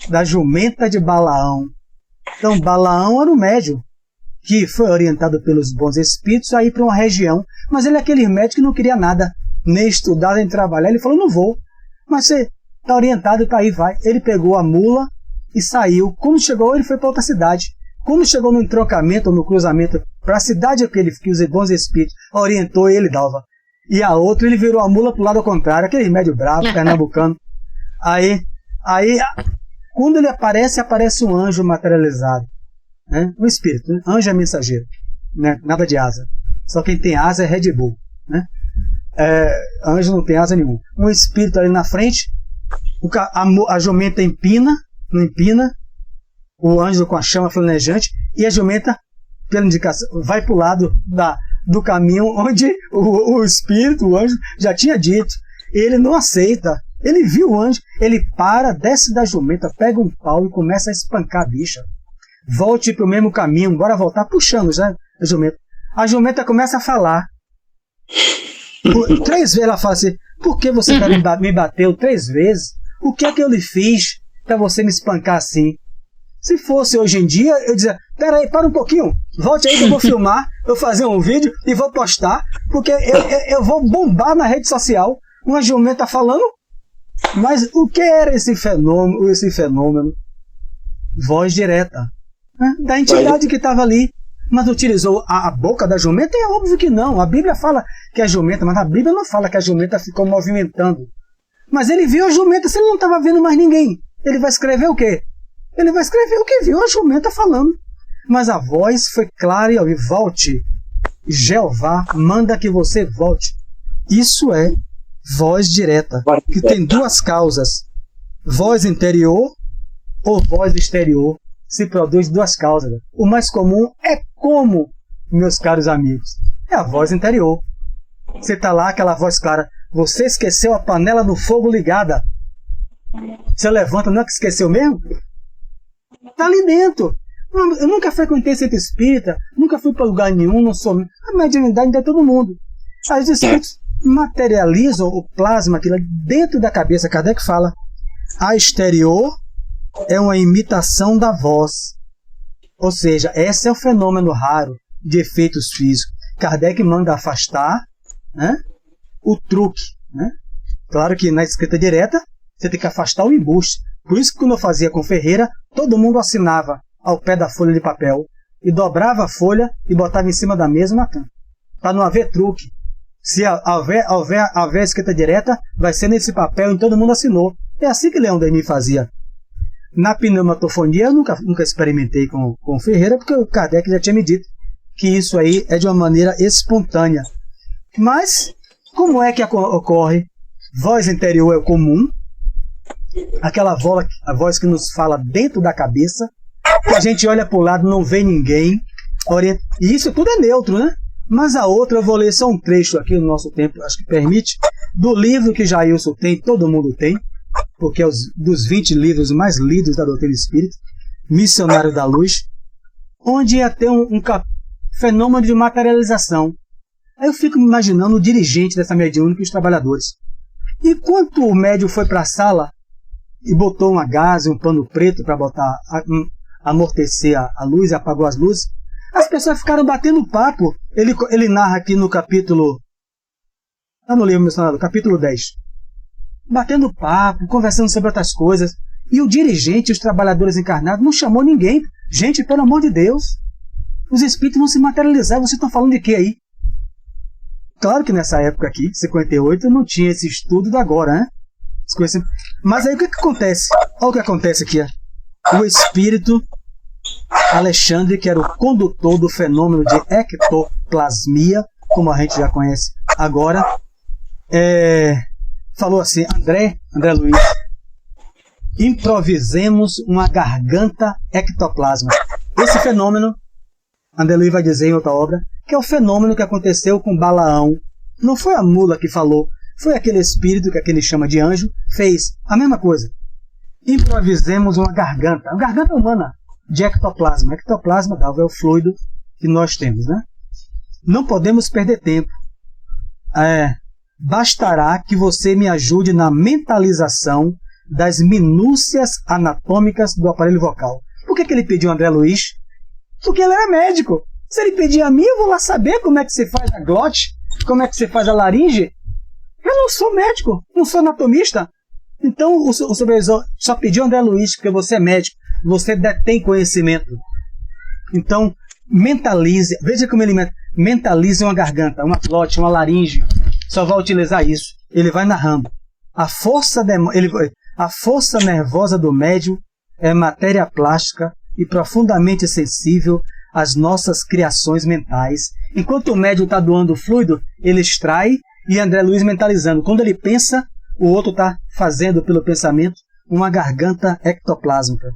da jumenta de Balaão. Então Balaão era um médium que foi orientado pelos bons espíritos a ir para uma região, mas ele é aquele médium que não queria nada, nem estudar, nem trabalhar. Ele falou, não vou, mas você está orientado, está aí, vai. Ele pegou a mula e saiu. Quando chegou, ele foi para outra cidade. Quando chegou no entroncamento ou no cruzamento para a cidade que os bons espíritos orientou, ele dava. E a outra, ele virou a mula para o lado contrário, aquele médio bravo, pernambucano. Aí, quando ele aparece um anjo materializado, né? Um espírito, né? Anjo é mensageiro, né? Nada de asa. Só quem tem asa é Red Bull, né? Anjo não tem asa nenhuma. Um espírito ali na frente, a jumenta não empina, o anjo com a chama flamejante, e a jumenta, pela indicação, vai para o lado do caminho onde o espírito, o anjo, já tinha dito. Ele não aceita. Ele viu o anjo, ele para, desce da jumenta, pega um pau e começa a espancar a bicha. Volte para o mesmo caminho, bora voltar, puxando já a jumenta. A jumenta começa a falar. 3 vezes ela fala assim, por que você me bateu 3 vezes? O que é que eu lhe fiz para você me espancar assim? Se fosse hoje em dia, eu dizia, peraí, para um pouquinho, volte aí que eu vou filmar, eu vou fazer um vídeo e vou postar, porque eu vou bombar na rede social uma jumenta falando. Mas o que era esse fenômeno? Voz direta, né? Da entidade que estava ali. Mas utilizou a boca da jumenta? É óbvio que não. A Bíblia fala que é jumenta, mas a Bíblia não fala que a jumenta ficou movimentando. Mas ele viu a jumenta, se ele não estava vendo mais ninguém, ele vai escrever o quê? Ele vai escrever o que viu a jumenta falando. Mas a voz foi clara e ouviu, volte. Jeová manda que você volte. Isso é voz direta, que tem 2 causas. Voz interior ou voz exterior. Se produz 2 causas. O mais comum é como, meus caros amigos, é a voz interior. Você está lá, aquela voz clara, você esqueceu a panela no fogo ligada. Você levanta, não é que esqueceu mesmo? Está ali dentro. Eu nunca frequentei centro espírita, nunca fui para lugar nenhum, não sou. A mediunidade é todo mundo. Os espíritos materializam o plasma aquilo dentro da cabeça. Kardec fala, a exterior é uma imitação da voz. Ou seja, esse é o fenômeno raro de efeitos físicos. Kardec manda afastar, né, o truque. Né? Claro que na escrita direta você tem que afastar o embuste. Por isso que quando eu fazia com Ferreira, todo mundo assinava ao pé da folha de papel e dobrava a folha e botava em cima da mesa matando. Para não haver truque. Se houver escrita direta, vai ser nesse papel e todo mundo assinou. É assim que Leão Denis fazia. Na pneumatofonia eu nunca experimentei com Ferreira, porque o Kardec já tinha me dito que isso aí é de uma maneira espontânea. Mas, como é que ocorre? Voz interior é o comum, aquela voz que nos fala dentro da cabeça, que a gente olha para o lado, não vê ninguém, e isso tudo é neutro, né? Mas a outra, eu vou ler só um trecho aqui no nosso tempo, acho que permite, do livro que Jailson tem, todo mundo tem, porque é dos 20 livros mais lidos da doutrina espírita, Missionário da Luz, onde ia ter um fenômeno de materialização. Aí eu fico me imaginando o dirigente dessa mediúnica e os trabalhadores. E quando o médium foi para a sala e botou uma gaze, um pano preto para amortecer a luz e apagou as luzes, as pessoas ficaram batendo papo. Ele narra aqui no capítulo, no livro Missionário, capítulo 10. Batendo papo, conversando sobre outras coisas. E o dirigente e os trabalhadores encarnados não chamou ninguém. Gente, pelo amor de Deus, os espíritos vão se materializar. Vocês estão falando de quê aí? Claro que nessa época aqui, 58, não tinha esse estudo da agora, né? Mas aí o que acontece? Olha o que acontece aqui. O espírito Alexandre, que era o condutor do fenômeno de ectoplasmia, como a gente já conhece agora, falou assim, André Luiz, improvisemos uma garganta ectoplasma. Esse fenômeno, André Luiz vai dizer em outra obra, que é o fenômeno que aconteceu com Balaão. Não foi a mula que falou, foi aquele espírito que ele chama de anjo, fez a mesma coisa. Improvisemos uma garganta humana de ectoplasma. Ectoplasma, Dalva, é o fluido que nós temos, né? Não podemos perder tempo. Bastará que você me ajude na mentalização das minúcias anatômicas do aparelho vocal. Por que ele pediu André Luiz? Porque ele era médico. Se ele pedir a mim, eu vou lá saber como é que você faz a glote, como é que você faz a laringe. Eu não sou médico, não sou anatomista. Então o supervisor só pediu André Luiz porque você é médico, você detém conhecimento. Então mentalize, veja como ele mentalize uma garganta, uma glote, uma laringe. Só vai utilizar isso. Ele vai narrando. A força nervosa do médium é matéria plástica e profundamente sensível às nossas criações mentais. Enquanto o médium está doando o fluido, ele extrai e André Luiz mentalizando. Quando ele pensa, o outro está fazendo pelo pensamento uma garganta ectoplásmica.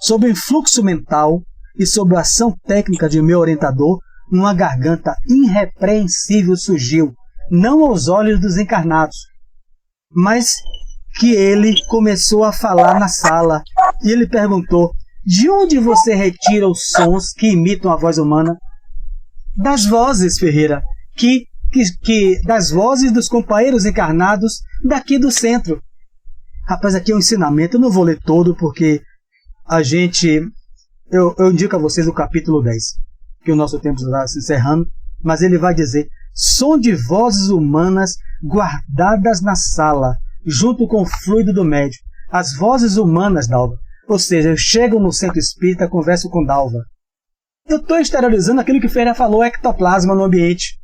Sob o influxo mental e sob a ação técnica de meu orientador, uma garganta irrepreensível surgiu, não aos olhos dos encarnados, mas que ele começou a falar na sala. E ele perguntou, de onde você retira os sons que imitam a voz humana? Das vozes, Ferreira, das vozes dos companheiros encarnados daqui do centro. Rapaz, aqui é um ensinamento, eu não vou ler todo porque eu indico a vocês o capítulo 10, que o nosso tempo está se encerrando, mas ele vai dizer, som de vozes humanas guardadas na sala, junto com o fluido do médium. As vozes humanas, Dalva, ou seja, eu chego no centro espírita, converso com Dalva. Eu estou exteriorizando aquilo que Ferreira falou, ectoplasma no ambiente.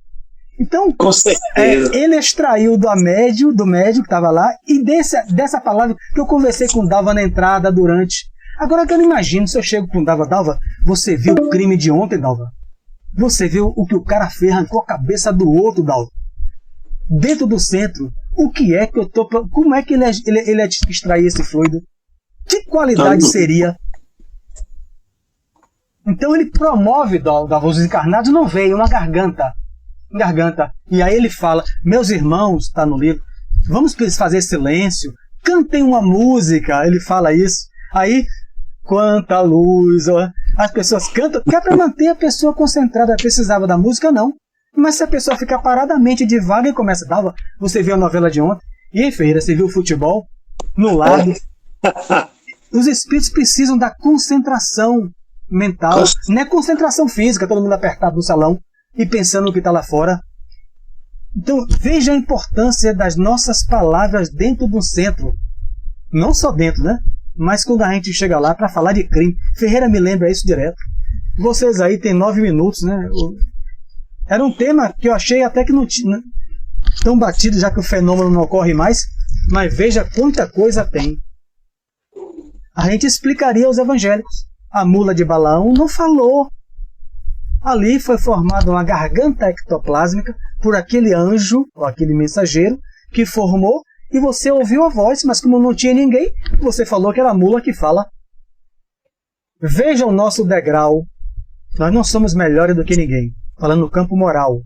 Então, com certeza. Ele extraiu do médium que estava lá, e dessa palavra que eu conversei com Dalva na entrada, durante. Agora que eu não imagino, se eu chego com Dalva, você viu o crime de ontem, Dalva? Você viu o que o cara fez, arrancou a cabeça do outro, Dalva? Dentro do centro, o que é que eu tô... Como é que ele é extrair esse fluido? Que qualidade seria? Então ele promove, Dalva, os encarnados não veem, uma garganta. E aí ele fala, meus irmãos, está no livro, vamos fazer silêncio, cantem uma música, ele fala isso. Aí, quanta luz, as pessoas cantam, que é para manter a pessoa concentrada, precisava da música não. Mas se a pessoa ficar paradamente devagar e começa, Dalva, você viu a novela de ontem? E aí, Ferreira, você viu o futebol? No lado. Os espíritos precisam da concentração mental, não é concentração física, todo mundo apertado no salão e pensando no que está lá fora. Então, veja a importância das nossas palavras dentro do centro. Não só dentro, né? Mas quando a gente chega lá para falar de crime. Ferreira me lembra isso direto. Vocês aí têm 9 minutos, né? Era um tema que eu achei até que não tinha tão batido, já que o fenômeno não ocorre mais. Mas veja quanta coisa tem. A gente explicaria aos evangélicos. A mula de Balaão não falou. Ali foi formada uma garganta ectoplásmica por aquele anjo, ou aquele mensageiro, que formou, e você ouviu a voz, mas como não tinha ninguém, você falou que era a mula que fala. Veja o nosso degrau. Nós não somos melhores do que ninguém. Falando no campo moral.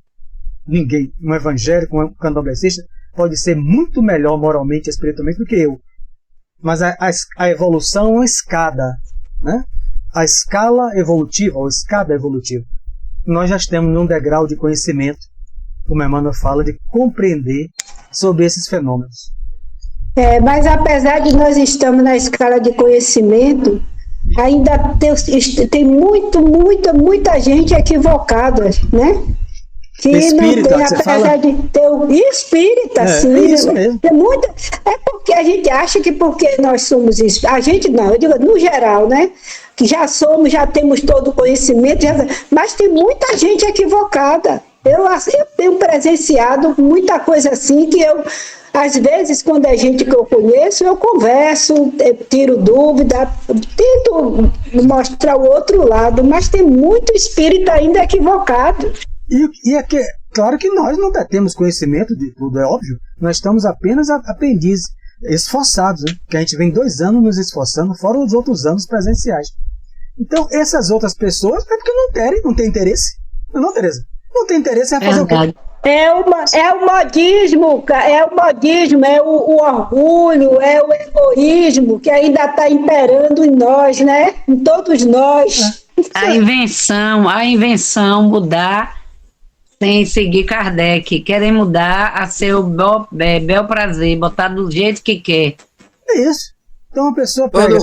Ninguém, um evangélico, um candomblessista, pode ser muito melhor moralmente e espiritualmente do que eu. Mas a evolução é uma escada, né? A escala evolutiva, ou escada evolutiva. Nós já estamos num degrau de conhecimento, como Emmanuel fala, de compreender sobre esses fenômenos. Mas apesar de nós estamos na escala de conhecimento, ainda tem muita gente equivocada, né? Que espírita, não tem, apesar de ter o espírita, sim. É isso mesmo. É porque a gente acha que porque nós somos isso. A gente não, eu digo no geral, né? Que já temos todo o conhecimento, mas tem muita gente equivocada. Eu tenho presenciado muita coisa assim que eu, às vezes, quando é gente que eu conheço, eu converso, tiro dúvida, tento mostrar o outro lado, mas tem muito espírita ainda equivocado. E Claro que nós não temos conhecimento de tudo, é óbvio. Nós estamos apenas aprendizes, esforçados, né? Que a gente vem 2 anos nos esforçando, fora os outros anos presenciais. Então, essas outras pessoas é porque não tem interesse. Não, Tereza? Não tem interesse em fazer o quê? É o modismo, é o orgulho, é o egoísmo que ainda está imperando em nós, né? Em todos nós. A invenção mudar sem seguir Kardec. Querem mudar a seu bel prazer, botar do jeito que quer. É isso. Então a pessoa pega...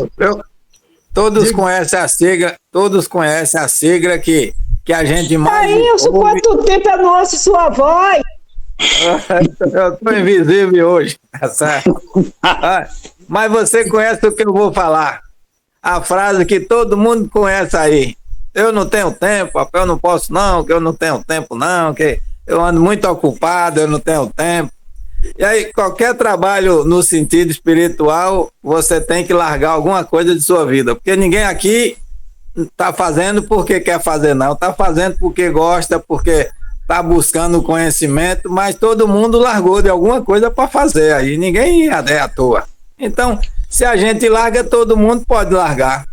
Todos conhecem a sigla que a gente mais... Isso, quanto tempo eu não ouço sua voz? Eu estou invisível hoje, tá certo? Mas você conhece o que eu vou falar. A frase que todo mundo conhece aí. Eu não tenho tempo, eu não posso não, que eu não tenho tempo não, que eu ando muito ocupado, eu não tenho tempo. E aí, qualquer trabalho no sentido espiritual, você tem que largar alguma coisa de sua vida, porque ninguém aqui está fazendo porque quer fazer não, está fazendo porque gosta, porque está buscando conhecimento, mas todo mundo largou de alguma coisa para fazer aí, ninguém é à toa. Então, se a gente larga, todo mundo pode largar.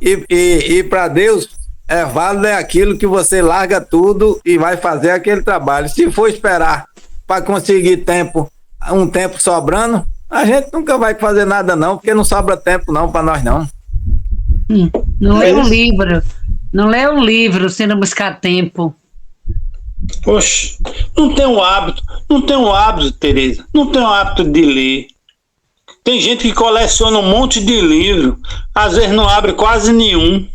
E para Deus, é válido aquilo que você larga tudo e vai fazer aquele trabalho. Se for esperar para conseguir um tempo sobrando, a gente nunca vai fazer nada não, porque não sobra tempo não para nós não. Não lê um livro se não buscar tempo. Poxa, não tem um hábito, Tereza, não tem um hábito de ler. Tem gente que coleciona um monte de livro, às vezes não abre quase nenhum.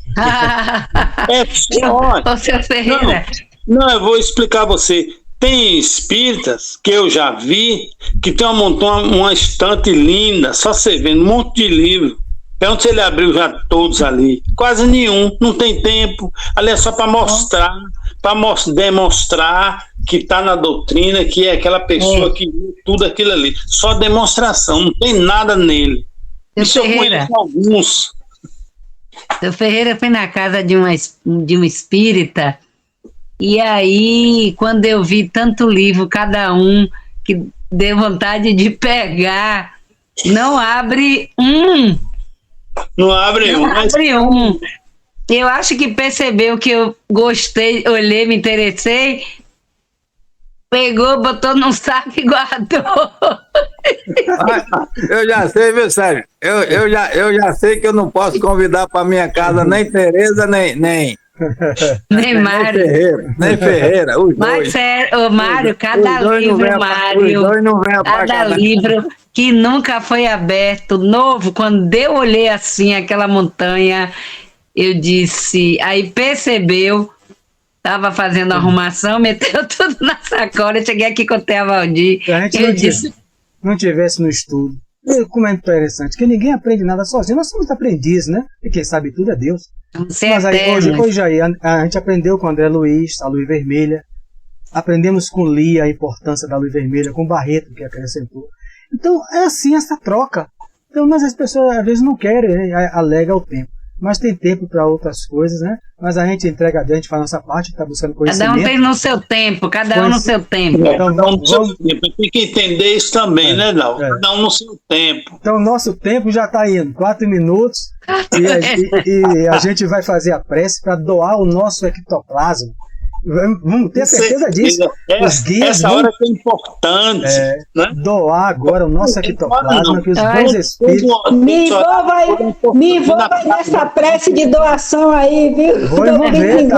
Ô, seu Ferreira. Não, eu vou explicar a você. Tem espíritas que eu já vi que tem uma estante linda, só você vendo, um monte de livro. Pergunta se ele abriu já todos ali. Quase nenhum, não tem tempo. Ali é só para mostrar, demonstrar que está na doutrina, que é aquela pessoa que viu tudo aquilo ali. Só demonstração, não tem nada nele. Isso eu conheço alguns. Seu Ferreira foi na casa de um espírita, e aí, quando eu vi tanto livro, cada um, que deu vontade de pegar, não abre um. Não abre um. Eu acho que percebeu que eu gostei, olhei, me interessei, pegou, botou num saco e guardou. Eu já sei, viu, Sérgio? Eu já sei que eu não posso convidar para minha casa nem Tereza, nem Mário. Nem Ferreira. Mas sério, Mário, cada livro, Mário, cada livro que nunca foi aberto, novo, quando eu olhei assim, aquela montanha, eu disse, aí percebeu, estava fazendo arrumação, meteu tudo na sacola, eu cheguei aqui com o Thea Valdir. Se a gente não tivesse no estudo, como é interessante, que ninguém aprende nada sozinho, nós somos aprendizes, né? E quem sabe tudo é Deus. Mas aí, hoje aí, a gente aprendeu com André Luiz, a luz vermelha, aprendemos com Lia a importância da luz vermelha, com Barreto, que acrescentou. Então, é assim essa troca. Então, mas as pessoas às vezes não querem, alega o tempo. Mas tem tempo para outras coisas, né? Mas a gente entrega a Deus, a gente faz a nossa parte, está buscando conhecimento. Cada um tem no seu tempo, cada um no seu tempo. Então, cada um no seu tempo. Tem que entender isso também, né, Lau? Cada um no seu tempo. Então, o nosso tempo já está indo, 4 minutos, e a gente vai fazer a prece para doar o nosso ectoplasma. Vamos ter certeza disso. Os guias essa hora que é importante. Né? Doar agora o nosso ectoplasma, que os bons espíritos. Me envolva nessa prece de doação aí, viu? Vou envolver,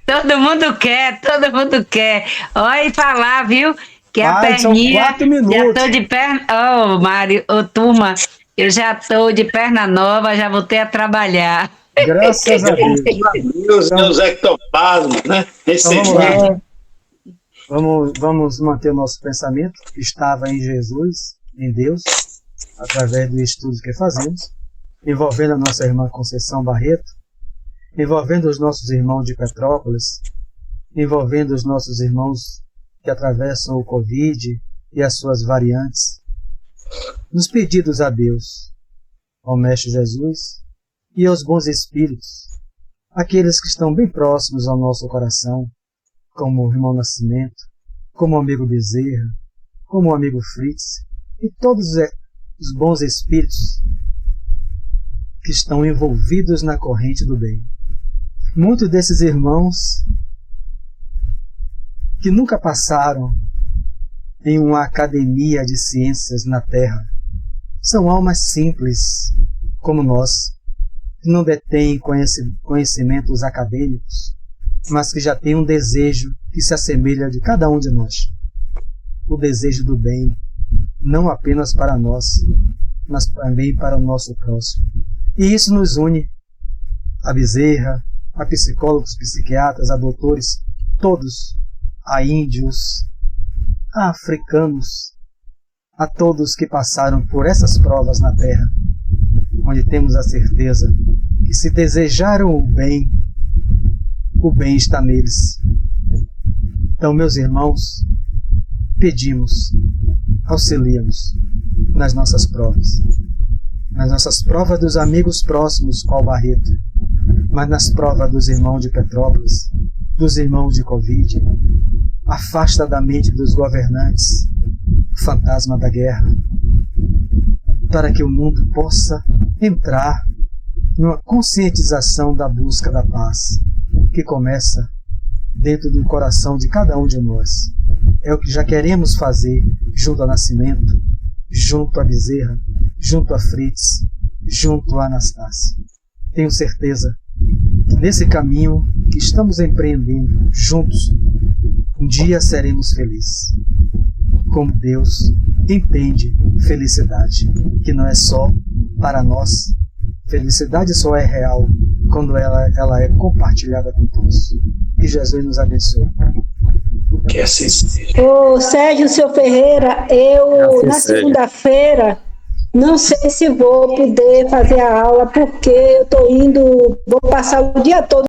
Todo mundo quer. Olha e falar, viu? Que a perninha. São 4 minutos. Já tô de perna. Ô, Mário, turma, eu já tô de perna nova, já voltei a trabalhar. Graças a Deus. Deus ectoplasma, né? Então, vamos manter o nosso pensamento, que estava em Jesus, em Deus, através do estudo que fazemos, envolvendo a nossa irmã Conceição Barreto, envolvendo os nossos irmãos de Petrópolis, envolvendo os nossos irmãos que atravessam o Covid e as suas variantes, nos pedidos a Deus, ao Mestre Jesus, e aos bons espíritos, aqueles que estão bem próximos ao nosso coração, como o irmão Nascimento, como o amigo Bezerra, como o amigo Fritz e todos os bons espíritos que estão envolvidos na corrente do bem. Muitos desses irmãos que nunca passaram em uma academia de ciências na Terra são almas simples como nós, que não detêm conhecimentos acadêmicos, mas que já têm um desejo que se assemelha de cada um de nós. O desejo do bem, não apenas para nós, mas também para o nosso próximo. E isso nos une a Bezerra, a psicólogos, psiquiatras, a doutores, todos, a índios, a africanos, a todos que passaram por essas provas na Terra, onde temos a certeza que se desejaram o bem está neles. Então, meus irmãos, pedimos, auxilia-nos nas nossas provas dos amigos próximos, qual Barreto, mas nas provas dos irmãos de Petrópolis, dos irmãos de Covid. Afasta da mente dos governantes o fantasma da guerra, para que o mundo possa entrar numa conscientização da busca da paz, que começa dentro do coração de cada um de nós. É o que já queremos fazer junto ao Nascimento, junto a Bezerra, junto a Fritz, junto a Anastácia. Tenho certeza que nesse caminho que estamos empreendendo juntos, um dia seremos felizes. Como Deus entende felicidade, que não é só para nós. Felicidade só é real quando ela é compartilhada com todos. Que Jesus nos abençoe. Que assim seja. Ô, Sérgio, seu Ferreira, na segunda-feira, não sei se vou poder fazer a aula, porque eu estou vou passar o dia todo